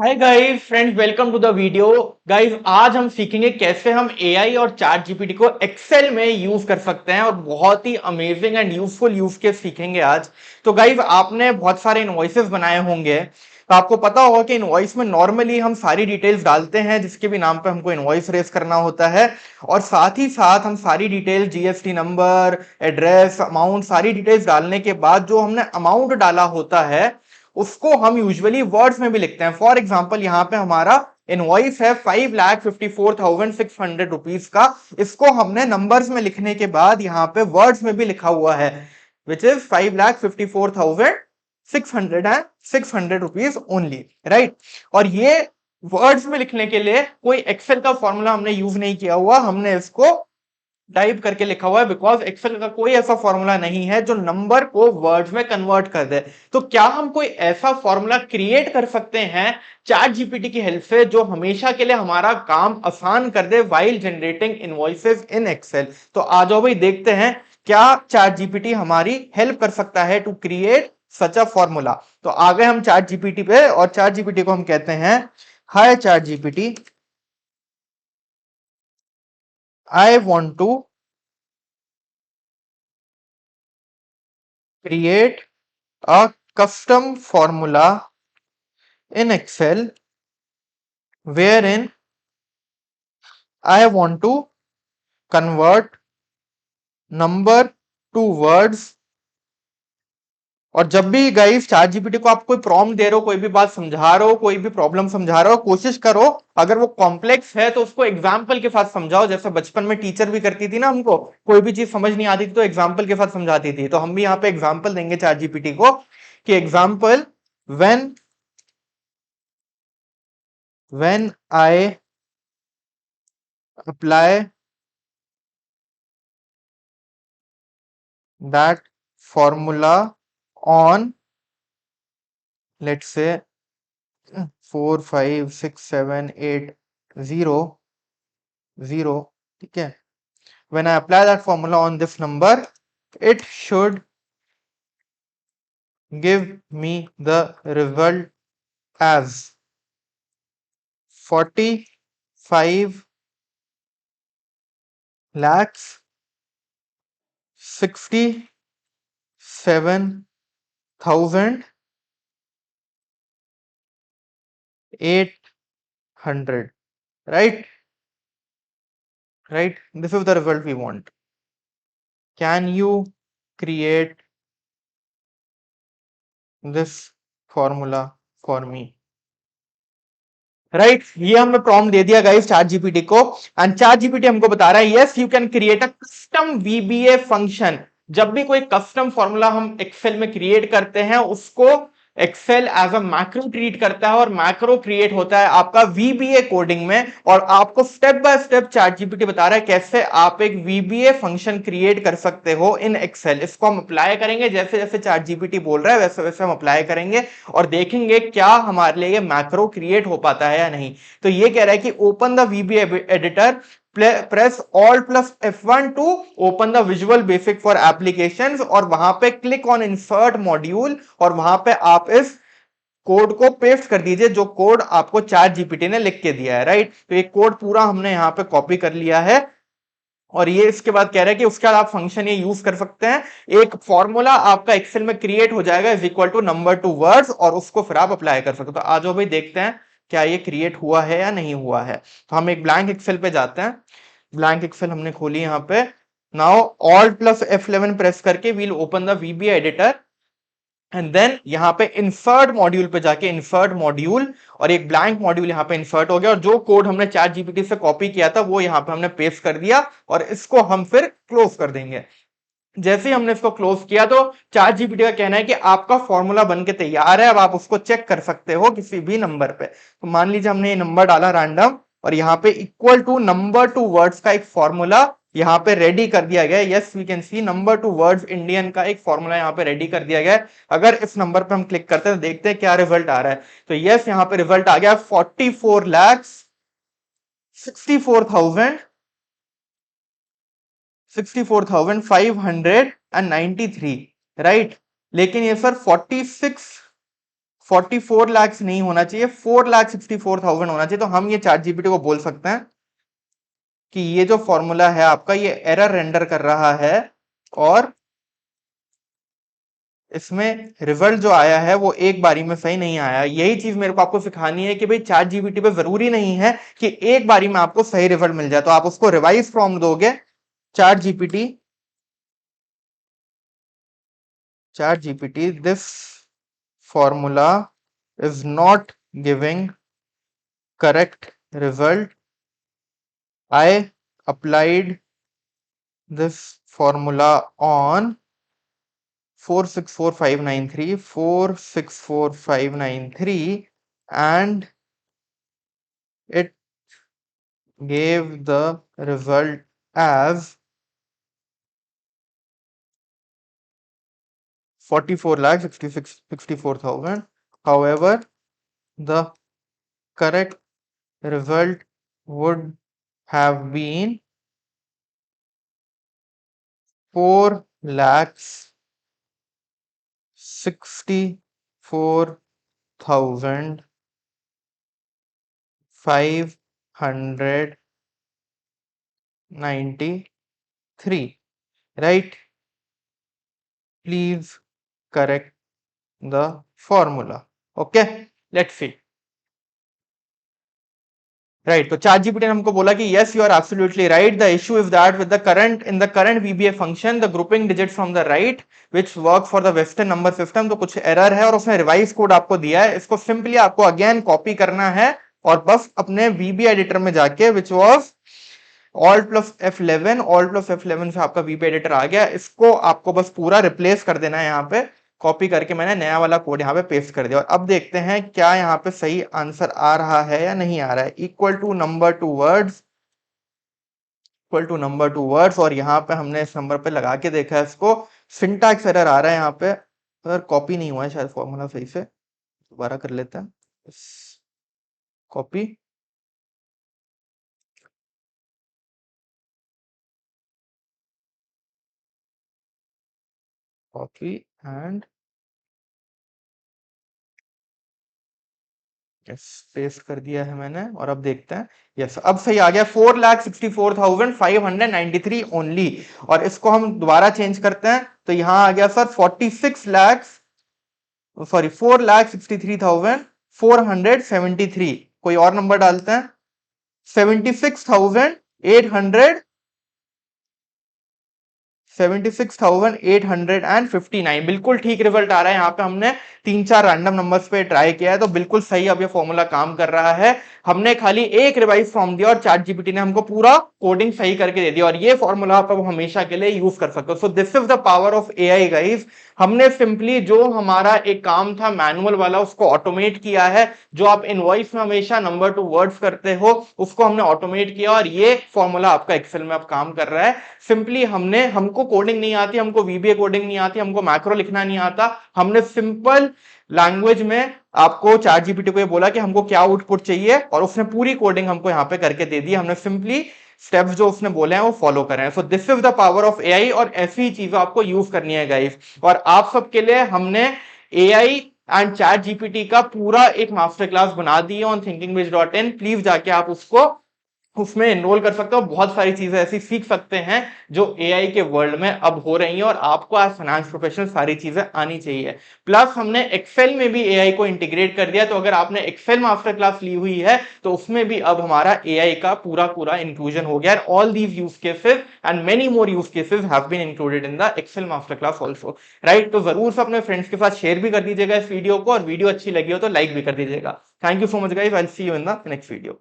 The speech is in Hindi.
Hi guys friends, welcome to the video. Guys, आज हम सीखेंगे कैसे हम एआई और चैट जीपीटी को एक्सेल में यूज कर सकते हैं और बहुत ही amazing and useful use case सीखेंगे आज। तो गाइस, आपने बहुत सारे इनवॉइसेस बनाए होंगे, तो आपको पता होगा कि इनवॉइस में नॉर्मली हम सारी डिटेल्स डालते हैं जिसके भी नाम पे हमको इनवॉइस रेस करना होता है। और साथ ही साथ हम सारी details, GST number, address, amount, सारी डिटेल्स डालने के बाद जो हमने अमाउंट डाला होता है उसको हम यूजुअली वर्ड्स में भी लिखते हैं। फॉर एग्जाम्पल, यहाँ पे हमारा इनवॉइस है 5,54,600 रुपीज का। इसको हमने नंबर्स में लिखने के बाद यहाँ पे वर्ड्स में भी लिखा हुआ है, विच इज 5,54,600 रुपीज ओनली, और ये वर्ड्स में लिखने के लिए कोई एक्सेल का फॉर्मूला हमने यूज नहीं किया हुआ, हमने इसको टाइप करके लिखा हुआ है, बिकॉज एक्सेल का कोई ऐसा फॉर्मूला नहीं है जो नंबर को वर्ड्स में कन्वर्ट कर दे। तो क्या हम कोई ऐसा फॉर्मूला क्रिएट कर सकते हैं चैट जीपीटी की हेल्प से जो हमेशा के लिए हमारा काम आसान कर दे while generating invoices in Excel? तो आ जाओ भाई, देखते हैं क्या चैट जीपीटी हमारी हेल्प कर सकता है to create such a formula. तो आ गए हम चैट जीपीटी पे, और चैट जीपीटी को हम कहते हैं, hi chat GPT, I want to create a custom formula in Excel wherein I want to convert number to words। और जब भी गाइस चैट जीपीटी को आप कोई प्रॉम्प्ट दे रहे हो, कोई भी बात समझा रहे हो, कोई भी प्रॉब्लम समझा रहे हो, कोशिश करो अगर वो कॉम्प्लेक्स है तो उसको एग्जाम्पल के साथ समझाओ। जैसे बचपन में टीचर भी करती थी ना, हमको कोई भी चीज समझ नहीं आती थी तो एग्जाम्पल के साथ समझाती थी। तो हम भी यहाँ पे एग्जाम्पल देंगे चैट जीपीटी को कि example, when when I apply that formula on, let's say, 4, 5, 6, 7, 8, 0, 0, ठीक है। When I apply that formula on this number, it should give me the result as 45 lakhs 67,800, right? Right, this is the result we want. Can you create this formula for me? Right, ये हमने प्रॉम्प्ट दे दिया गाइस चैट जीपीटी को, एंड चैट जीपीटी हमको बता रहा है yes you can create a custom VBA function. जब भी कोई कस्टम फॉर्मूला हम एक्सेल में क्रिएट करते हैं उसको Excel as a macro treat करता है, और मैक्रो क्रिएट होता है आपका वीबीए कोडिंग में। और आपको step by step chat GPT बता रहा है कैसे आप एक वीबीए फंक्शन क्रिएट कर सकते हो इन एक्सेल। इसको हम अप्लाई करेंगे, जैसे जैसे चैट जीपीटी बोल रहा है वैसे वैसे हम अप्लाई करेंगे और देखेंगे क्या हमारे लिए ये मैक्रो क्रिएट हो पाता है या नहीं। तो ये कह रहा है कि open the VBA editor, press alt plus F1 to open the visual basic for applications, और वहां पे क्लिक ऑन इंसर्ट मॉड्यूल, और वहां पे आप इस कोड को पेस्ट कर दीजिए जो कोड आपको चैट जीपीटी ने लिख के दिया है। राइट, तो ये कोड पूरा हमने यहाँ पे कॉपी कर लिया है, और ये इसके बाद कह रहा है कि उसके बाद आप फंक्शन ये यूज कर सकते हैं। एक फॉर्मूला आपका एक्सेल में क्रिएट हो जाएगा is equal to number to words, और उसको फिर आप अप्लाई कर सकते हो। तो आ जाओ भाई, देखते हैं क्या ये क्रिएट हुआ है या नहीं हुआ है। तो हम एक ब्लैंक एक्सेल पे जाते हैं। ब्लैंक एक्सेल हमने खोली यहाँ पे। Now alt plus F11 press करके we'll open the VBA editor, and then यहाँ पे इंसर्ट मॉड्यूल पे जाके इंसर्ट मॉड्यूल, और एक ब्लैंक मॉड्यूल यहाँ पे इंसर्ट हो गया, और जो कोड हमने चैट जीपीटी से कॉपी किया था वो यहाँ पे हमने पेस्ट कर दिया, और इसको हम फिर क्लोज कर देंगे। जैसे ही हमने इसको क्लोज किया तो चैट जीपीटी का कहना है कि आपका फॉर्मूला बन के तैयार है, अब आप उसको चेक कर सकते हो किसी भी नंबर पे। तो मान लीजिए हमने ये नंबर डाला रैंडम, और यहाँ पे equal to number to words का एक फॉर्मूला यहाँ पे रेडी कर दिया गया। Yes we can see number to words Indian का एक फॉर्मूला यहाँ पे रेडी कर दिया गया है। अगर इस नंबर पे हम क्लिक करते हैं तो देखते हैं क्या रिजल्ट आ रहा है। तो यस, यहाँ पे रिजल्ट आ गया 44,64,593, राइट। लेकिन ये सर 44 लाख नहीं होना चाहिए, 4,64,000 होना चाहिए। तो हम ये चैट जीपीटी को बोल सकते हैं कि ये जो फॉर्मूला है आपका ये एरर रेंडर कर रहा है और इसमें रिजल्ट जो आया है वो एक बारी में सही नहीं आया। यही चीज मेरे को आपको सिखानी है कि भाई चैट जीपीटी पे जरूरी नहीं है कि एक बारी में आपको सही रिजल्ट मिल जाए। तो आप उसको रिवाइज प्रॉम्प्ट दोगे, chat GPT this formula is not giving correct result. I applied this formula on 464,593 and it gave the result as 44,64,000. However, the correct result would have been 4,64,593. Right? Please correct the formula. Okay, let's see. Right तो चैट जीपीटी ने हमको बोला कि yes you are absolutely right, the issue is that with the current in the current VBA function the grouping digits from the right which work for the western number system. तो कुछ एरर है और उसने रिवाइज कोड आपको दिया है, इसको सिंपली आपको अगेन कॉपी करना है और बस अपने वीबी एडिटर में जाके विच वॉज Alt+F11 से आपका वीबी एडिटर आ गया, इसको आपको बस पूरा रिप्लेस कर देना है। यहाँ पे कॉपी करके मैंने नया वाला कोड यहाँ पे पेस्ट कर दिया और अब देखते हैं क्या यहाँ पे सही आंसर आ रहा है या नहीं आ रहा है। Equal to number to words और यहाँ पे हमने इस नंबर पे लगा के देखा है, इसको सिंटैक्स एरर आ रहा है यहाँ पे, अगर कॉपी नहीं हुआ है शायद फॉर्मूला सही से, दोबारा कर लेते हैं। कॉपी एंड यस पेस्ट कर दिया है मैंने और अब देखते हैं। यस अब सही आ गया, 4,64,593 ओनली। और इसको हम दोबारा चेंज करते हैं तो यहां आ गया सर 4,63,473। कोई और नंबर डालते हैं, 76,859। बिल्कुल ठीक रिजल्ट आ रहा है। यहाँ पे हमने 3-4 रैंडम नंबर्स पे ट्राई किया है तो बिल्कुल सही अब ये फॉर्मूला काम कर रहा है। हमने खाली एक रिवाइज फॉर्म दिया और चैट जीपीटी ने हमको पूरा कोडिंग सही करके दे दिया और ये फॉर्मूला आप अब हमेशा के लिए यूज कर सकते हो। So this is the power of AI guys. हमने सिंपली जो हमारा एक काम था मैनुअल वाला उसको ऑटोमेट किया है। जो आप इनवॉइस में हमेशा नंबर टू वर्ड्स करते हो उसको हमने ऑटोमेट किया और ये फॉर्मूला आपका एक्सेल में अब काम कर रहा है। सिंपली हमको कोडिंग नहीं आती, हमको वीबीए कोडिंग नहीं आती, हमको मैक्रो लिखना नहीं आता, हमने सिंपल लैंग्वेज में आपको चैट जीपीटी को ये बोला कि हमको क्या आउटपुट चाहिए और उसने पूरी कोडिंग हमको यहाँ पे करके दे दी। हमने सिंपली स्टेप्स जो उसने बोले हैं वो फॉलो करें। So this is the power of AI और ऐसी चीजें आपको यूज करनी है गाइस। और आप सबके लिए हमने एआई एंड चैट जीपीटी का पूरा एक मास्टर क्लास बना दी है ऑन thinkingbiz.in। प्लीज जाके आप उसमें एनरोल कर सकते हो। बहुत सारी चीजें ऐसी सीख सकते हैं जो एआई के वर्ल्ड में अब हो रही हैं और आपको एज फाइनेंस प्रोफेशनल सारी चीजें आनी चाहिए। प्लस हमने एक्सेल में भी एआई को इंटीग्रेट कर दिया, तो अगर आपने एक्सेल मास्टर क्लास ली हुई है तो उसमें भी अब हमारा एआई का पूरा इंक्लूजन हो गया। All these use cases and many more use cases have been included in the Excel master class also. Right, तो जरूर से अपने फ्रेंड्स के साथ शेयर भी कर दीजिएगा इस वीडियो को और वीडियो अच्छी लगी हो तो लाइक भी कर दीजिएगा। Thank you so much guys, I will see you in the next video.